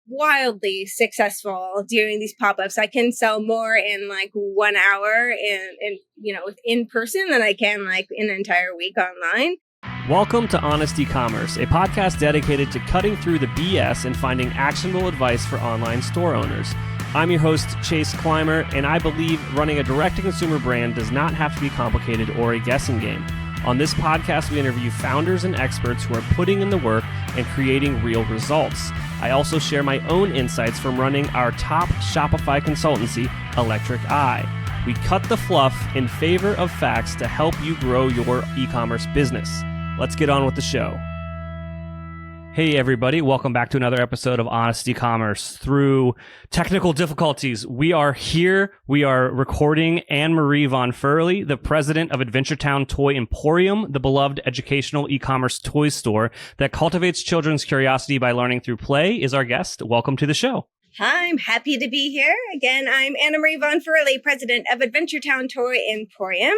wildly successful doing these pop-ups. I can sell more in like 1 hour in person than I can like in an entire week online. Welcome to Honest Ecommerce, a podcast dedicated to cutting through the BS and finding actionable advice for online store owners. I'm your host, Chase Clymer, and I believe running a direct-to-consumer brand does not have to be complicated or a guessing game. On this podcast, we interview founders and experts who are putting in the work and creating real results. I also share my own insights from running our top Shopify consultancy, Electric Eye. We cut the fluff in favor of facts to help you grow your e-commerce business. Let's get on with the show. Hey everybody, welcome back to another episode of Honest Ecommerce. Through technical difficulties, we are here. We are recording Annamarie von Firley, the president of Adventuretown Toy Emporium, the beloved educational e-commerce toy store that cultivates children's curiosity by learning through play, is our guest. Welcome to the show. Hi, I'm happy to be here. Again, I'm Annamarie von Firley, president of Adventuretown Toy Emporium,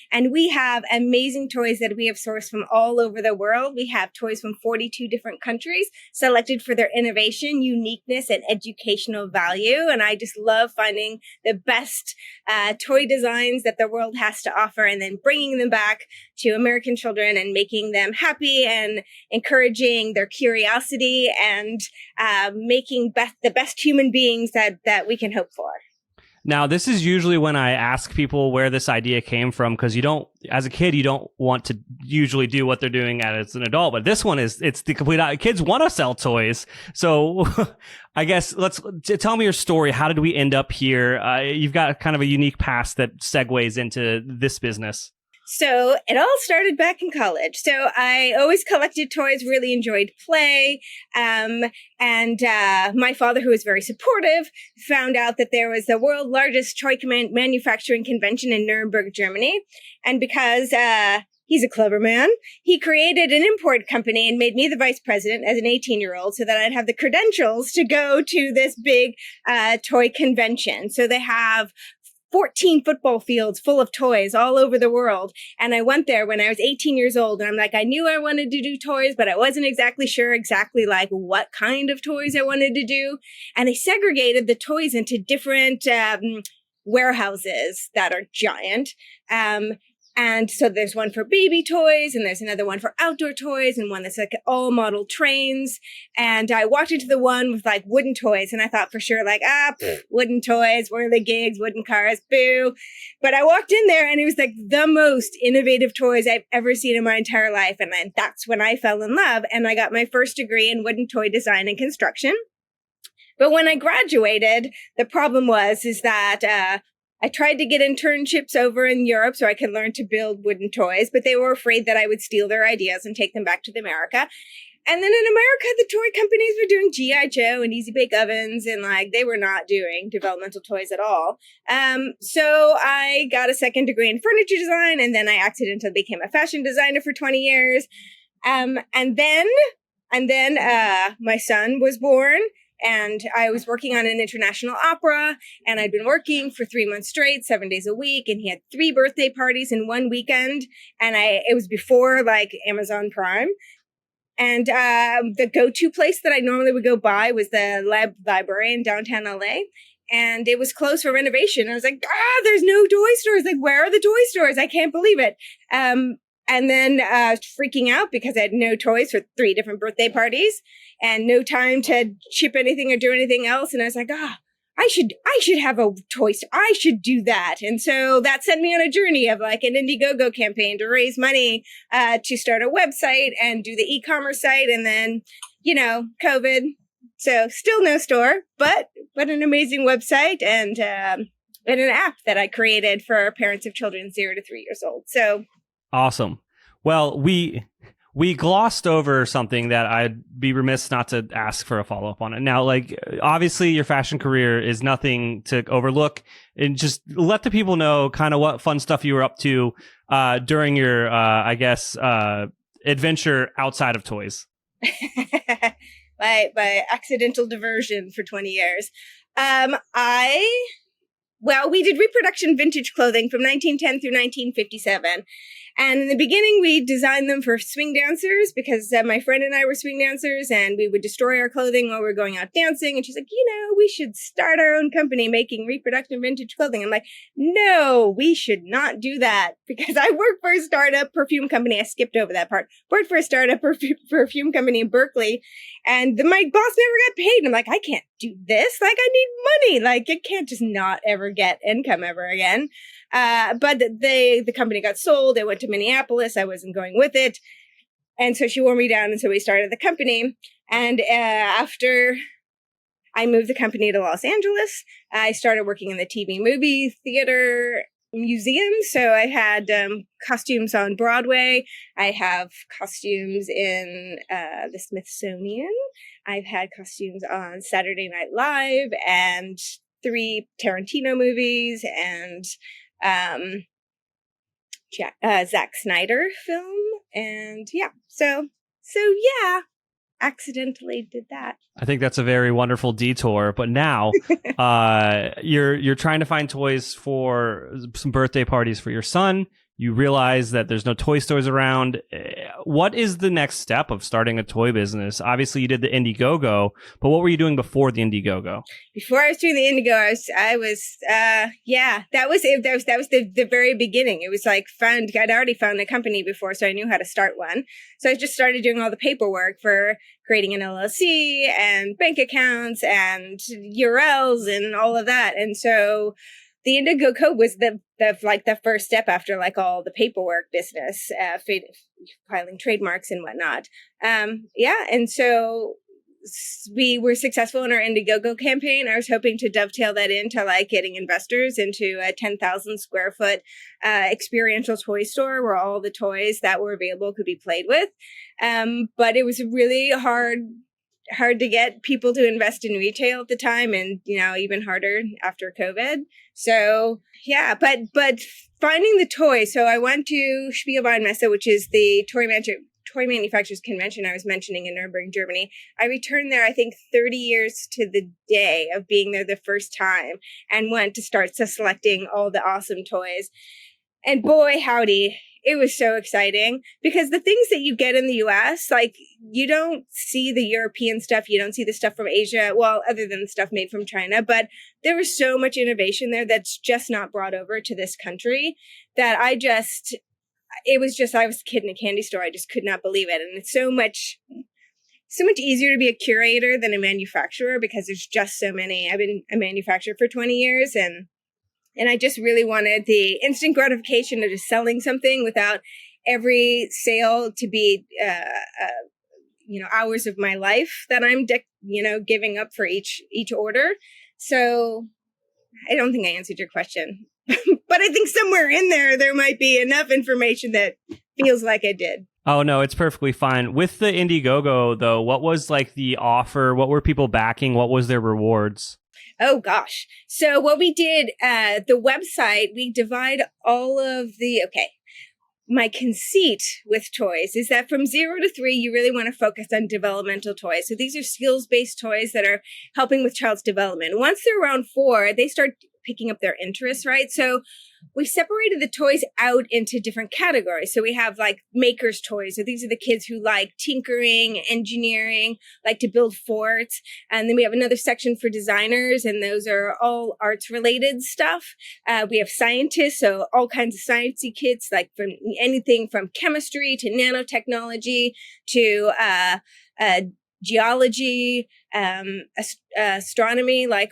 and we have amazing toys that we have sourced from all over the world. We have toys from 42 different countries, selected for their innovation, uniqueness, and educational value, and I just love finding the best toy designs that the world has to offer and then bringing them back to American children and making them happy and encouraging their curiosity and making the best human beings that we can hope for. Now, this is usually when I ask people where this idea came from, because as a kid, you don't want to usually do what they're doing as an adult. But this one it's the complete, kids want to sell toys. So I guess tell me your story. How did we end up here? You've got kind of a unique past that segues into this business. So it all started back in college. So I always collected toys, really enjoyed play. And my father, who was very supportive, found out that there was the world's largest toy manufacturing convention in Nuremberg, Germany. And because he's a clever man, he created an import company and made me the vice president as an 18-year-old so that I'd have the credentials to go to this big toy convention. So they have 14 football fields full of toys all over the world. And I went there when I was 18 years old. And I'm like, I knew I wanted to do toys, but I wasn't exactly sure like what kind of toys I wanted to do. And they segregated the toys into different warehouses that are giant. And so there's one for baby toys, and there's another one for outdoor toys, and one that's like all model trains. And I walked into the one with like wooden toys, and I thought for sure like, wooden toys, where are the gigs, wooden cars, boo. But I walked in there, and it was like the most innovative toys I've ever seen in my entire life. And that's when I fell in love, and I got my first degree in wooden toy design and construction. But when I graduated, the problem was that I tried to get internships over in Europe so I could learn to build wooden toys, but they were afraid that I would steal their ideas and take them back to America. And then in America, the toy companies were doing G.I. Joe and Easy Bake Ovens, and like they were not doing developmental toys at all. So I got a second degree in furniture design, and then I accidentally became a fashion designer for 20 years. And then my son was born. And I was working on an international opera, and I'd been working for 3 months straight, 7 days a week. And he had 3 birthday parties in one weekend. And it was before like Amazon Prime. And the go-to place that I normally would go by was the library in downtown LA. And it was closed for renovation. I was like, there's no toy stores. Like, where are the toy stores? I can't believe it. And then freaking out because I had no toys for 3 different birthday parties and no time to ship anything or do anything else. And I was like, I should have a toy store. I should do that. And so that sent me on a journey of like an Indiegogo campaign to raise money to start a website and do the e-commerce site. And then, COVID. So still no store, but an amazing website and an app that I created for parents of children 0 to 3 years old. So awesome. Well, we glossed over something that I'd be remiss not to ask for a follow-up on it. Now, like, obviously your fashion career is nothing to overlook, and just let the people know kind of what fun stuff you were up to during your, adventure outside of toys. My accidental diversion for 20 years. We did reproduction vintage clothing from 1910 through 1957. And in the beginning, we designed them for swing dancers because my friend and I were swing dancers, and we would destroy our clothing while we were going out dancing. And she's like, we should start our own company making reproductive vintage clothing. I'm like, no, we should not do that, because I worked for a startup perfume company. I skipped over that part. Worked for a startup perfume company in Berkeley, and my boss never got paid. And I'm like, I can't do this. Like, I need money. Like, it can't just not ever get income ever again. But the company got sold. It went to Minneapolis. I wasn't going with it. And so she wore me down. And so we started the company. And after I moved the company to Los Angeles, I started working in the TV, movie, theater, museum. So I had costumes on Broadway. I have costumes in the Smithsonian. I've had costumes on Saturday Night Live and 3 Tarantino movies and Zack Snyder film. And so accidentally did that. I think that's a very wonderful detour. But now you're trying to find toys for some birthday parties for your son. You realize that there's no toy stores around. What is the next step of starting a toy business? Obviously, you did the Indiegogo, but what were you doing before the Indiegogo? Before I was doing the Indiegogo, that was the very beginning. It was like I'd already found a company before, so I knew how to start one. So I just started doing all the paperwork for creating an LLC and bank accounts and URLs and all of that. And so the Indiegogo was the first step after like all the paperwork business, filing trademarks and whatnot. And so we were successful in our Indiegogo campaign. I was hoping to dovetail that into like getting investors into a 10,000 square foot experiential toy store where all the toys that were available could be played with. But it was really hard to get people to invest in retail at the time, and even harder after COVID. So but finding the toys. So I went to Spielwarenmesse, which is the toy manufacturers convention I was mentioning in Nuremberg, Germany. I returned there, I think, 30 years to the day of being there the first time, and went to start selecting all the awesome toys. And boy, howdy, it was so exciting, because the things that you get in the US, like, you don't see the European stuff. You don't see the stuff from Asia. Well, other than the stuff made from China, but there was so much innovation there that's just not brought over to this country that I was a kid in a candy store. I just could not believe it. And it's so much easier to be a curator than a manufacturer, because there's just so many. I've been a manufacturer for 20 years, and I just really wanted the instant gratification of just selling something without every sale to be, hours of my life that I'm, giving up for each order. So I don't think I answered your question, but I think somewhere in there might be enough information that feels like I did. Oh, no, it's perfectly fine. With the Indiegogo, though, what was like the offer? What were people backing? What was their rewards? Oh, gosh. So what we did, the website, we divide all of my conceit with toys is that from 0 to 3, you really want to focus on developmental toys. So these are skills-based toys that are helping with child's development. Once they're around 4, they start picking up their interests, right? So we separated the toys out into different categories. So we have like makers toys. So these are the kids who like tinkering, engineering, like to build forts. And then we have another section for designers, and those are all arts related stuff. We have scientists, so all kinds of sciencey kids, like from anything from chemistry to nanotechnology to geology, astronomy, like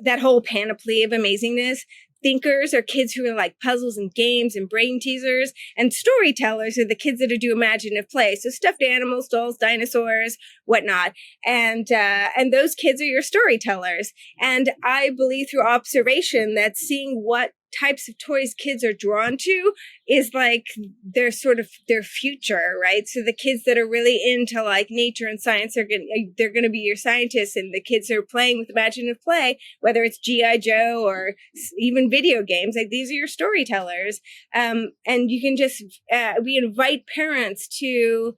that whole panoply of amazingness. Thinkers are kids who are like puzzles and games and brain teasers, and storytellers are the kids that do imaginative play. So stuffed animals, dolls, dinosaurs, whatnot. And those kids are your storytellers. And I believe through observation that seeing what types of toys kids are drawn to is like their sort of their future, right? So the kids that are really into like nature and science they're going to be your scientists, and the kids who are playing with imaginative play, whether it's G.I. Joe or even video games, like these are your storytellers. And you can just we invite parents to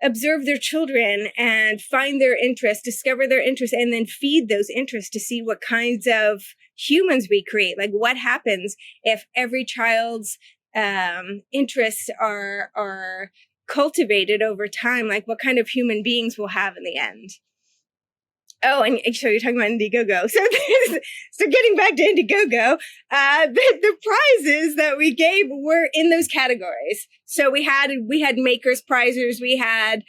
observe their children and find their interests, discover their interests, and then feed those interests to see what kinds of humans we create. Like what happens if every child's interests are cultivated over time, like what kind of human beings we'll have in the end. Oh, and so you're talking about Indiegogo. So getting back to Indiegogo, the prizes that we gave were in those categories. So we had makers prizes, we had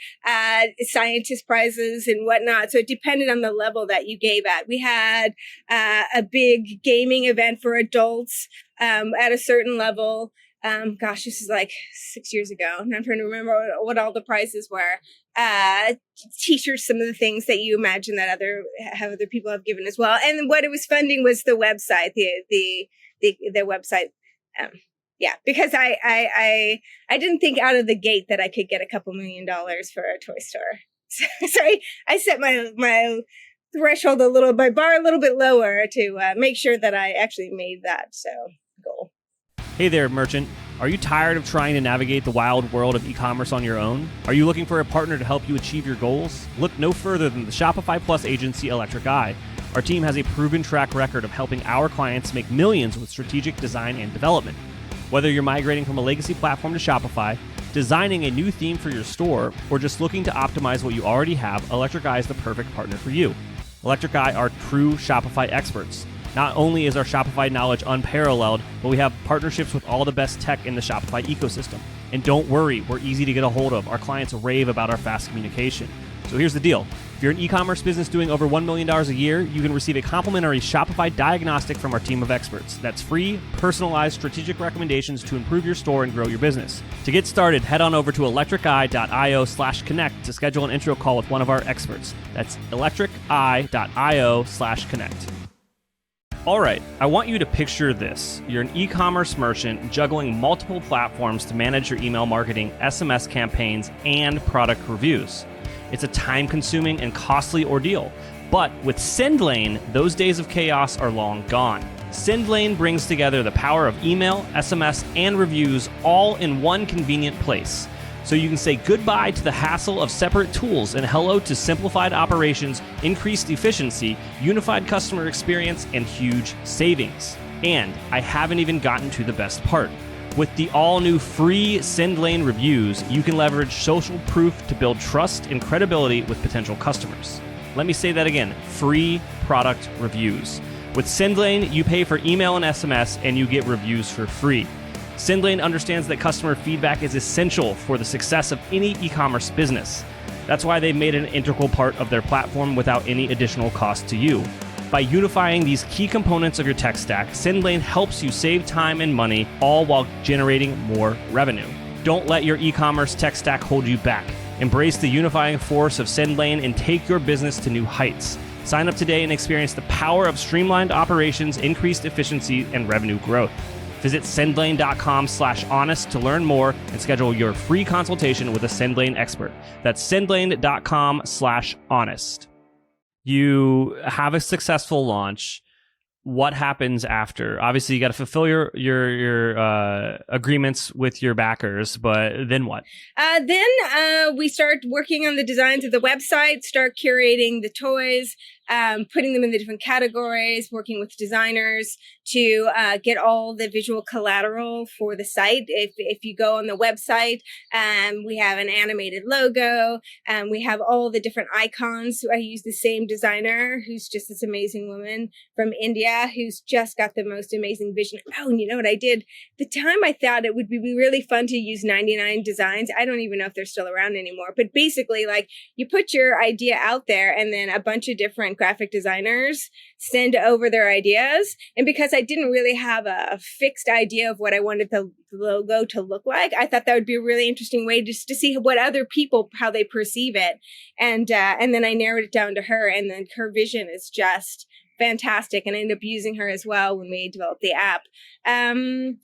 scientist prizes and whatnot. So it depended on the level that you gave at. We had a big gaming event for adults at a certain level. Gosh, this is like 6 years ago, and I'm trying to remember what all the prizes were. T-shirts, some of the things that you imagine that other people have given as well. And what it was funding was the website, the website. Because I didn't think out of the gate that I could get $2 million for a toy store. So I set my threshold my bar a little bit lower to make sure that I actually made that goal. Hey there, merchant. Are you tired of trying to navigate the wild world of e-commerce on your own? Are you looking for a partner to help you achieve your goals? Look no further than the Shopify Plus agency Electric Eye. Our team has a proven track record of helping our clients make millions with strategic design and development. Whether you're migrating from a legacy platform to Shopify, designing a new theme for your store, or just looking to optimize what you already have, Electric Eye is the perfect partner for you. Electric Eye are true Shopify experts. Not only is our Shopify knowledge unparalleled, but we have partnerships with all the best tech in the Shopify ecosystem. And don't worry, we're easy to get a hold of. Our clients rave about our fast communication. So here's the deal. If you're an e-commerce business doing over $1 million a year, you can receive a complimentary Shopify diagnostic from our team of experts. That's free, personalized, strategic recommendations to improve your store and grow your business. To get started, head on over to electriceye.io/connect to schedule an intro call with one of our experts. That's electriceye.io/connect. All right, I want you to picture this. You're an e-commerce merchant juggling multiple platforms to manage your email marketing, SMS campaigns, and product reviews. It's a time-consuming and costly ordeal. But with Sendlane, those days of chaos are long gone. Sendlane brings together the power of email, SMS, and reviews all in one convenient place. So you can say goodbye to the hassle of separate tools and hello to simplified operations, increased efficiency, unified customer experience, and huge savings. And I haven't even gotten to the best part. With the all-new free Sendlane reviews, you can leverage social proof to build trust and credibility with potential customers. Let me say that again, free product reviews. With Sendlane, you pay for email and SMS, and you get reviews for free. Sendlane understands that customer feedback is essential for the success of any e-commerce business. That's why they've made it an integral part of their platform without any additional cost to you. By unifying these key components of your tech stack, Sendlane helps you save time and money, all while generating more revenue. Don't let your e-commerce tech stack hold you back. Embrace the unifying force of Sendlane and take your business to new heights. Sign up today and experience the power of streamlined operations, increased efficiency, and revenue growth. Visit sendlane.com/honest to learn more and schedule your free consultation with a Sendlane expert. That's sendlane.com/honest. You have a successful launch. What happens after? Obviously, you got to fulfill your agreements with your backers, but then what? Then we start working on the designs of the website, start curating the toys, putting them in the different categories, working with designers to get all the visual collateral for the site. If you go on the website, we have an animated logo, we have all the different icons. I use the same designer who's just this amazing woman from India who's just got the most amazing vision. Oh, and you know what I did? The time I thought it would be really fun to use 99 designs. I don't even know if they're still around anymore, but basically like you put your idea out there and then a bunch of different graphic designers send over their ideas. And because I didn't really have a fixed idea of what I wanted the logo to look like, I thought that would be a really interesting way just to see what other people, how they perceive it. And then I narrowed it down to her, and then her vision is just fantastic. And I ended up using her as well when we developed the app. And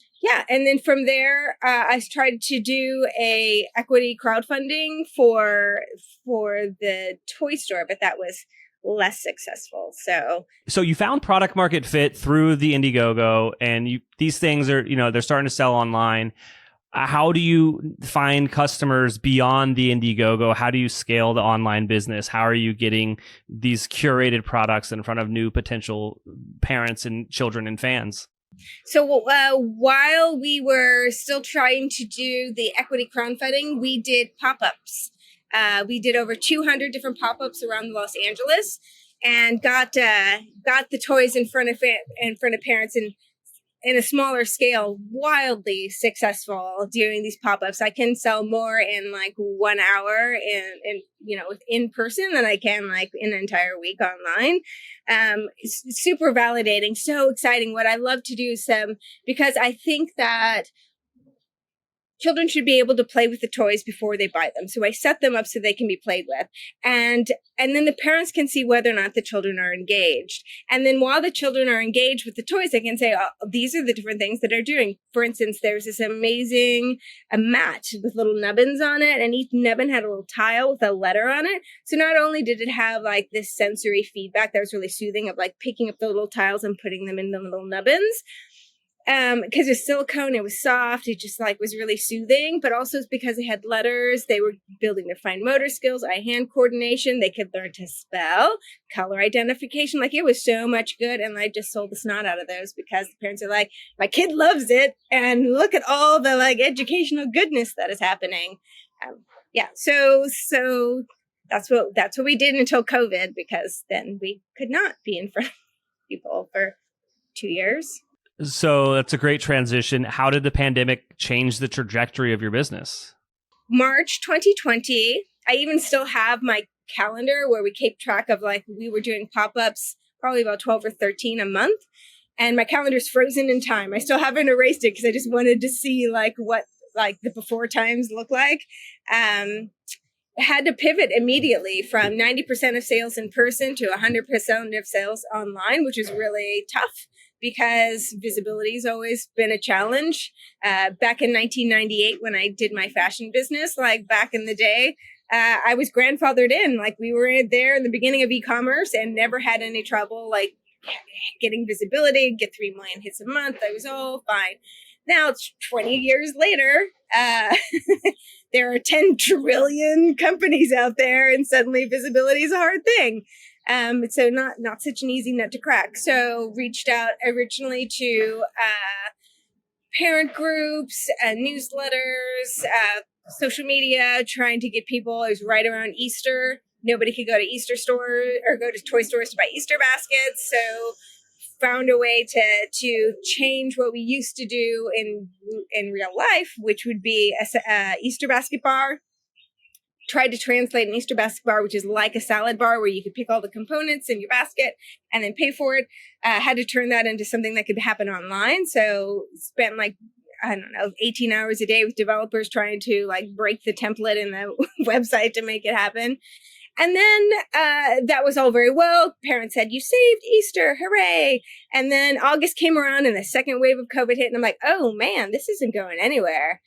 then from there, I tried to do a equity crowdfunding for the toy store, but that was less successful. So you found product market fit through the Indiegogo, and these things are, they're starting to sell online. How do you find customers beyond the Indiegogo? How do you scale the online business? How are you getting these curated products in front of new potential parents and children and fans? So while we were still trying to do the equity crowdfunding, we did pop-ups. We did over 200 different pop-ups around Los Angeles, and got the toys in front of parents in a smaller scale, wildly successful doing these pop-ups. I can sell more in like 1 hour in person than I can like in an entire week online. It's super validating, so exciting. What I love to do is because I think that children should be able to play with the toys before they buy them. So I set them up so they can be played with. And then the parents can see whether or not the children are engaged. And then while the children are engaged with the toys, they can say, oh, these are the different things that they're doing. For instance, there's this amazing mat with little nubbins on it, and each nubbin had a little tile with a letter on it. So not only did it have like this sensory feedback that was really soothing of like picking up the little tiles and putting them in the little nubbins, because it's silicone, it was soft, it just like was really soothing, but also it's because they had letters, they were building their fine motor skills, eye-hand coordination, they could learn to spell, color identification, like it was so much good. And I just sold the snot out of those because the parents are like, my kid loves it, and look at all the like educational goodness that is happening. So that's what we did until COVID, because then we could not be in front of people for 2 years. So that's a great transition. How did the pandemic change the trajectory of your business? March 2020, I even still have my calendar where we keep track of like, we were doing pop-ups, probably about 12 or 13 a month. And my calendar's frozen in time. I still haven't erased it because I just wanted to see like what like the before times look like. Had to pivot immediately from 90% of sales in person to 100% of sales online, which is really tough, because visibility has always been a challenge. Back in 1998, when I did my fashion business, like back in the day, I was grandfathered in. Like we were there in the beginning of e-commerce and never had any trouble like getting visibility, get 3 million hits a month. I was all fine. Now it's 20 years later. There are 10 trillion companies out there, and suddenly visibility is a hard thing. So not such an easy nut to crack. So reached out originally to parent groups, newsletters, social media, trying to get people. It was right around Easter. Nobody could go to Easter store or go to toy stores to buy Easter baskets. So found a way to change what we used to do in real life, which would be a Easter basket bar. Tried to translate an Easter basket bar, which is like a salad bar where you could pick all the components in your basket and then pay for it. Had to turn that into something that could happen online. So spent 18 hours a day with developers trying to like break the template in the website to make it happen. And then that was all very well. Parents said, you saved Easter, hooray. And then August came around and the second wave of COVID hit. And I'm like, oh man, this isn't going anywhere.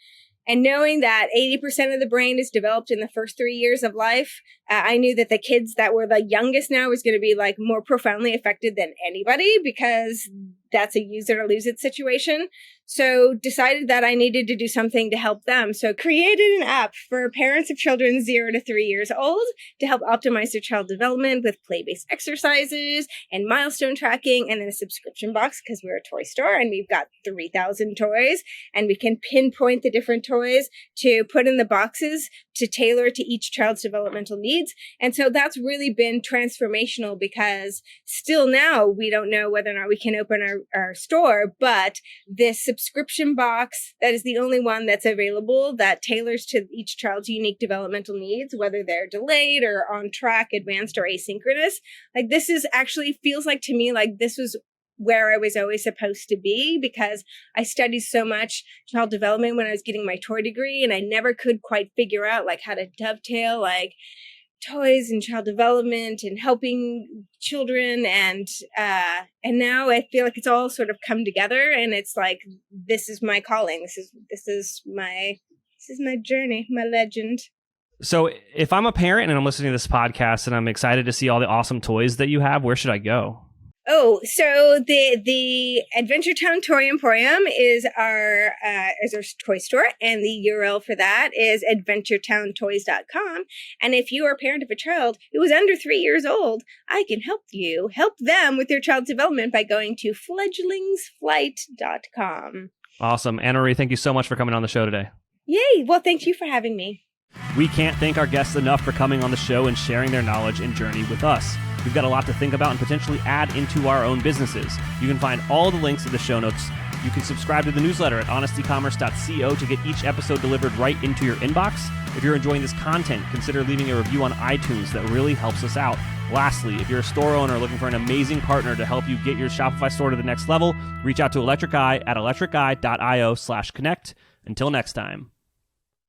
And knowing that 80% of the brain is developed in the first 3 years of life, I knew that the kids that were the youngest now was going to be like more profoundly affected than anybody, because that's a use it or lose it situation. So decided that I needed to do something to help them. So created an app for parents of children 0 to 3 years old to help optimize their child development with play-based exercises and milestone tracking, and then a subscription box because we're a toy store and we've got 3,000 toys, and we can pinpoint the different toys to put in the boxes to tailor to each child's developmental needs. And so that's really been transformational, because still now we don't know whether or not we can open our store, but this subscription box that is the only one that's available that tailors to each child's unique developmental needs, whether they're delayed or on track, advanced or asynchronous. Like this is actually feels like to me like this was where I was always supposed to be, because I studied so much child development when I was getting my toy degree, and I never could quite figure out like how to dovetail like toys and child development and helping children. And now I feel like it's all sort of come together, and it's like, this is my calling. This is my journey, my legend. So if I'm a parent and I'm listening to this podcast and I'm excited to see all the awesome toys that you have, where should I go? Oh, so the Adventuretown Toy Emporium is our toy store, and the URL for that is adventuretowntoys.com. And if you are a parent of a child who is under 3 years old, I can help them with their child's development by going to fledglingsflight.com. Awesome. Annamarie, thank you so much for coming on the show today. Yay! Well, thank you for having me. We can't thank our guests enough for coming on the show and sharing their knowledge and journey with us. We've got a lot to think about and potentially add into our own businesses. You can find all the links in the show notes. You can subscribe to the newsletter at honestycommerce.co to get each episode delivered right into your inbox. If you're enjoying this content, consider leaving a review on iTunes. That really helps us out. Lastly, if you're a store owner looking for an amazing partner to help you get your Shopify store to the next level, reach out to Electric Eye at electriceye.io/connect. Until next time.